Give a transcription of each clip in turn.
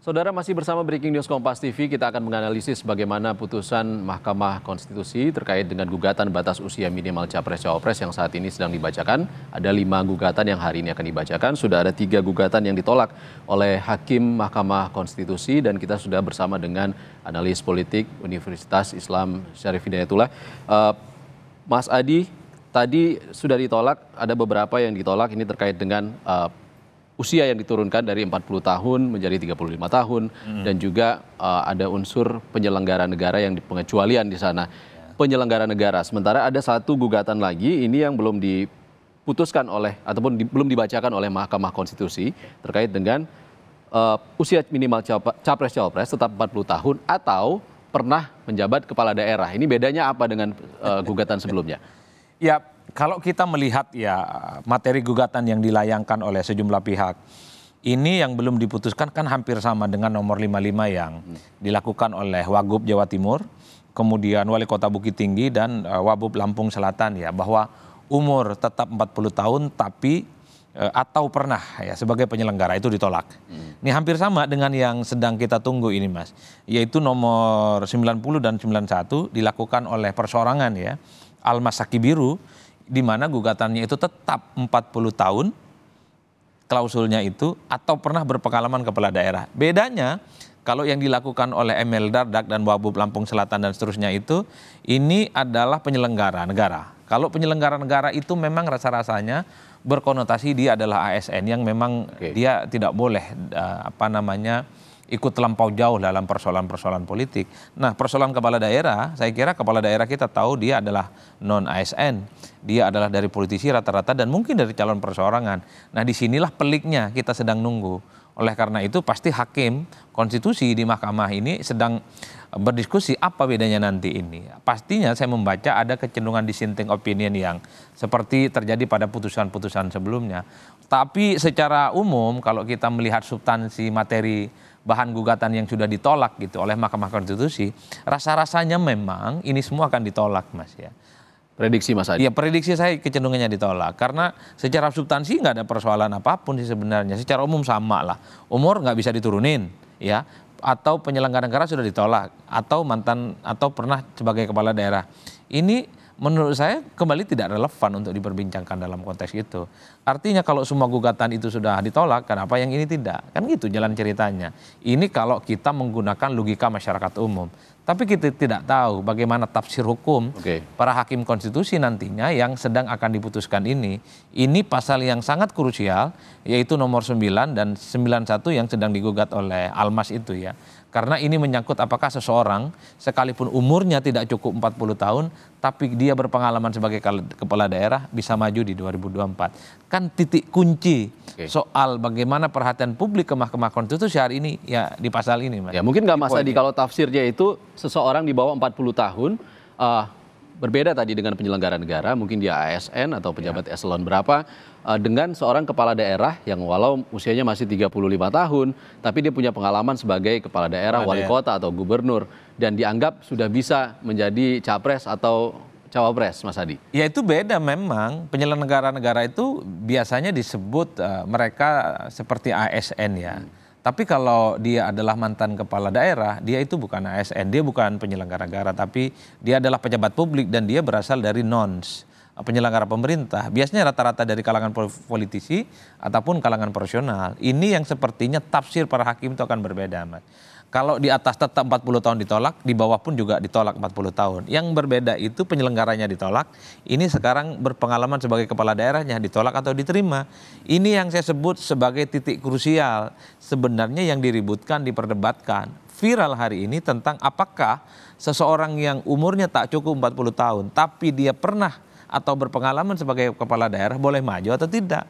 Saudara, masih bersama Breaking News Kompas TV, kita akan menganalisis bagaimana putusan Mahkamah Konstitusi terkait dengan gugatan batas usia minimal Capres-Cawapres yang saat ini sedang dibacakan. Ada 5 gugatan yang hari ini akan dibacakan, sudah ada 3 gugatan yang ditolak oleh Hakim Mahkamah Konstitusi, dan kita sudah bersama dengan analis politik Universitas Islam Syarif Hidayatullah. Mas Adi, tadi sudah ditolak, ada beberapa yang ditolak, ini terkait dengan usia yang diturunkan dari 40 tahun menjadi 35 tahun dan juga ada unsur penyelenggara negara yang pengecualian di sana. Penyelenggara negara. Sementara ada satu gugatan lagi ini yang belum diputuskan oleh ataupun belum dibacakan oleh Mahkamah Konstitusi terkait dengan usia minimal Capres-Cawapres tetap 40 tahun atau pernah menjabat kepala daerah. Ini bedanya apa dengan gugatan sebelumnya? Ya, kalau kita melihat ya materi gugatan yang dilayangkan oleh sejumlah pihak, ini yang belum diputuskan kan hampir sama dengan nomor 55 yang dilakukan oleh Wagub Jawa Timur, kemudian Wali Kota Bukit Tinggi dan Wabub Lampung Selatan ya, bahwa umur tetap 40 tahun tapi atau pernah ya sebagai penyelenggara itu ditolak. Ini hampir sama dengan yang sedang kita tunggu ini Mas, yaitu nomor 90 dan 91 dilakukan oleh perseorangan ya, Almas Sakibiru, di mana gugatannya itu tetap 40 tahun, klausulnya itu, atau pernah berpengalaman kepala daerah. Bedanya, kalau yang dilakukan oleh Emil Dardak dan Wabub Lampung Selatan dan seterusnya itu, ini adalah penyelenggara negara. Kalau penyelenggara negara itu memang rasa-rasanya berkonotasi dia adalah ASN yang memang dia tidak boleh ikut terlampau jauh dalam persoalan-persoalan politik. Nah, persoalan kepala daerah, saya kira kepala daerah kita tahu dia adalah non-ASN. Dia adalah dari politisi rata-rata dan mungkin dari calon perseorangan. Nah, disinilah peliknya kita sedang nunggu. Oleh karena itu pasti hakim konstitusi di mahkamah ini sedang berdiskusi apa bedanya nanti ini. Pastinya saya membaca ada kecenderungan dissenting opinion yang seperti terjadi pada putusan-putusan sebelumnya. Tapi secara umum kalau kita melihat substansi materi bahan gugatan yang sudah ditolak gitu oleh Mahkamah Konstitusi, rasa-rasanya memang ini semua akan ditolak Mas ya. Prediksi Mas Adi? Iya, prediksi saya kecenderungannya ditolak. Karena secara substansi nggak ada persoalan apapun sih sebenarnya. Secara umum sama lah. Umur nggak bisa diturunin ya. Atau penyelenggara negara sudah ditolak. Atau mantan atau pernah sebagai kepala daerah. Ini menurut saya kembali tidak relevan untuk diperbincangkan dalam konteks itu. Artinya kalau semua gugatan itu sudah ditolak, kenapa yang ini tidak? Kan gitu jalan ceritanya. Ini kalau kita menggunakan logika masyarakat umum. Tapi kita tidak tahu bagaimana tafsir hukum para hakim konstitusi nantinya yang sedang akan diputuskan ini. Ini pasal yang sangat krusial, yaitu nomor 9 dan 91 yang sedang digugat oleh Almas itu ya. Karena ini menyangkut apakah seseorang sekalipun umurnya tidak cukup 40 tahun, tapi dia berpengalaman sebagai kepala daerah bisa maju di 2024. Kan titik kunci soal bagaimana perhatian publik ke Mahkamah Konstitusi hari ini ya di pasal ini Mas. Ya mungkin nggak Mas Adi kalau tafsirnya itu seseorang di bawah 40 tahun, berbeda tadi dengan penyelenggara negara, mungkin dia ASN atau pejabat eselon berapa, dengan seorang kepala daerah yang walau usianya masih 35 tahun, tapi dia punya pengalaman sebagai kepala daerah, wali kota atau gubernur, dan dianggap sudah bisa menjadi capres atau cawapres, Mas Adi. Ya itu beda memang, penyelenggara negara itu biasanya disebut mereka seperti ASN ya. Tapi kalau dia adalah mantan kepala daerah, dia itu bukan ASN, dia bukan penyelenggara negara, tapi dia adalah pejabat publik dan dia berasal dari NONS, penyelenggara pemerintah. Biasanya rata-rata dari kalangan politisi ataupun kalangan profesional. Ini yang sepertinya tafsir para hakim itu akan berbeda, Mas. Kalau di atas tetap 40 tahun ditolak, di bawah pun juga ditolak 40 tahun. Yang berbeda itu penyelenggaranya ditolak, ini sekarang berpengalaman sebagai kepala daerahnya ditolak atau diterima. Ini yang saya sebut sebagai titik krusial. Sebenarnya yang diributkan, diperdebatkan. Viral hari ini tentang apakah seseorang yang umurnya tak cukup 40 tahun, tapi dia pernah atau berpengalaman sebagai kepala daerah boleh maju atau tidak.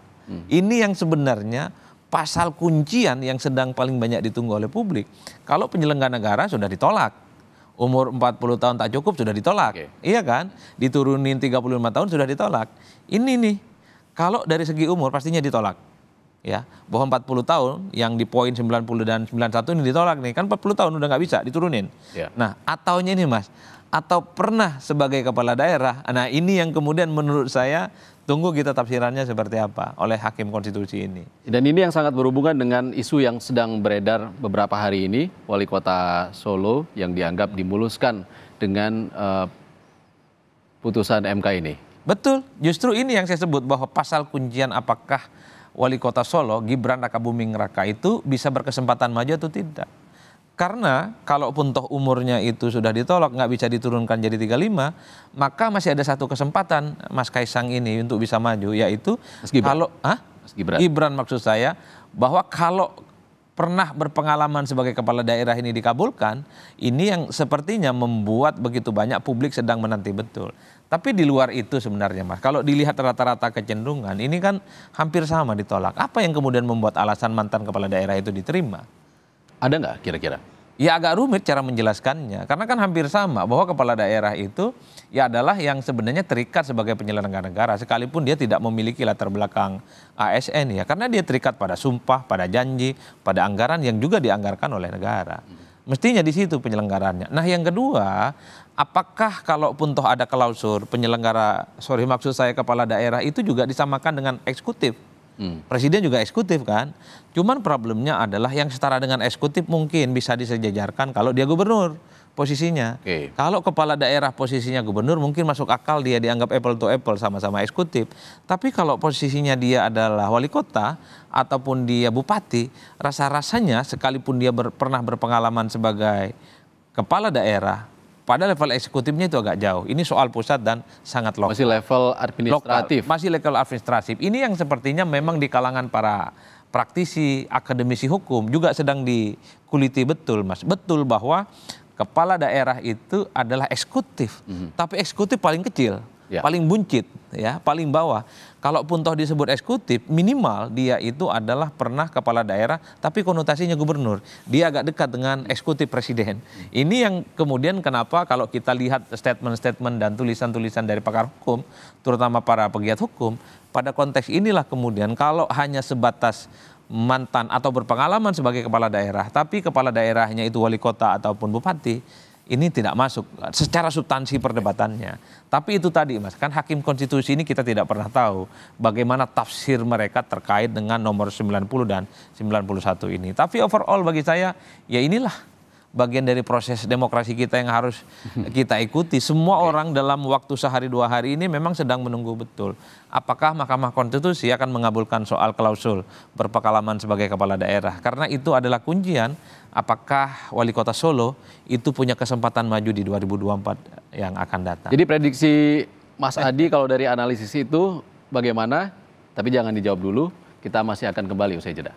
Ini yang sebenarnya pasal kuncian yang sedang paling banyak ditunggu oleh publik. Kalau penyelenggara negara sudah ditolak. Umur 40 tahun tak cukup sudah ditolak. Iya kan? Diturunin 35 tahun sudah ditolak. Ini nih, kalau dari segi umur pastinya ditolak. Ya, bahwa 40 tahun yang di poin 90 dan 91 ini ditolak nih. Kan 40 tahun udah nggak bisa diturunin. Nah, ataunya ini Mas, atau pernah sebagai kepala daerah. Nah, ini yang kemudian menurut saya Tunggu kita tafsirannya seperti apa oleh Hakim Konstitusi ini. Dan ini yang sangat berhubungan dengan isu yang sedang beredar beberapa hari ini, Wali Kota Solo yang dianggap dimuluskan dengan putusan MK ini. Betul, justru ini yang saya sebut bahwa pasal kuncian apakah Wali Kota Solo, Gibran Rakabuming Raka itu bisa berkesempatan maju atau tidak. Karena kalaupun toh umurnya itu sudah ditolak, nggak bisa diturunkan jadi 35, maka masih ada satu kesempatan Mas Kaisang ini untuk bisa maju, yaitu kalau Gibran maksud saya, bahwa kalau pernah berpengalaman sebagai kepala daerah ini dikabulkan, ini yang sepertinya membuat begitu banyak publik sedang menanti betul. Tapi di luar itu sebenarnya Mas, kalau dilihat rata-rata kecenderungan, ini kan hampir sama ditolak. Apa yang kemudian membuat alasan mantan kepala daerah itu diterima? Ada nggak kira-kira? Ya agak rumit cara menjelaskannya, karena kan hampir sama bahwa kepala daerah itu ya adalah yang sebenarnya terikat sebagai penyelenggara negara, sekalipun dia tidak memiliki latar belakang ASN ya, karena dia terikat pada sumpah, pada janji, pada anggaran yang juga dianggarkan oleh negara. Mestinya di situ penyelenggaranya. Nah yang kedua, apakah kalaupun toh ada klausul penyelenggara, maksud saya kepala daerah itu juga disamakan dengan eksekutif? Presiden juga eksekutif kan, cuman problemnya adalah yang setara dengan eksekutif mungkin bisa disejajarkan kalau dia gubernur posisinya. Kalau kepala daerah posisinya gubernur mungkin masuk akal dia dianggap apple to apple sama-sama eksekutif. Tapi kalau posisinya dia adalah wali kota ataupun dia bupati, rasa-rasanya sekalipun dia pernah berpengalaman sebagai kepala daerah, pada level eksekutifnya itu agak jauh. Ini soal pusat dan sangat lokal. Masih level administratif. Masih level administratif. Ini yang sepertinya memang di kalangan para praktisi, akademisi hukum juga sedang dikuliti betul, Mas. Betul bahwa kepala daerah itu adalah eksekutif. Tapi eksekutif paling kecil, paling buncit, ya, paling bawah. Kalaupun toh disebut eksekutif, minimal dia itu adalah pernah kepala daerah, tapi konotasinya gubernur. Dia agak dekat dengan eksekutif presiden. Ini yang kemudian kenapa kalau kita lihat statement-statement dan tulisan-tulisan dari pakar hukum, terutama para pegiat hukum, pada konteks inilah kemudian kalau hanya sebatas mantan atau berpengalaman sebagai kepala daerah, tapi kepala daerahnya itu wali kota ataupun bupati, ini tidak masuk secara substansi perdebatannya. Tapi itu tadi Mas, kan Hakim Konstitusi ini kita tidak pernah tahu bagaimana tafsir mereka terkait dengan nomor 90 dan 91 ini. Tapi overall bagi saya, ya inilah bagian dari proses demokrasi kita yang harus kita ikuti. Semua orang dalam waktu sehari dua hari ini memang sedang menunggu betul apakah Mahkamah Konstitusi akan mengabulkan soal klausul berpengalaman sebagai kepala daerah. Karena itu adalah kuncian apakah Wali Kota Solo itu punya kesempatan maju di 2024 yang akan datang. Jadi prediksi Mas Adi kalau dari analisis itu bagaimana? Tapi jangan dijawab dulu, kita masih akan kembali usai jeda.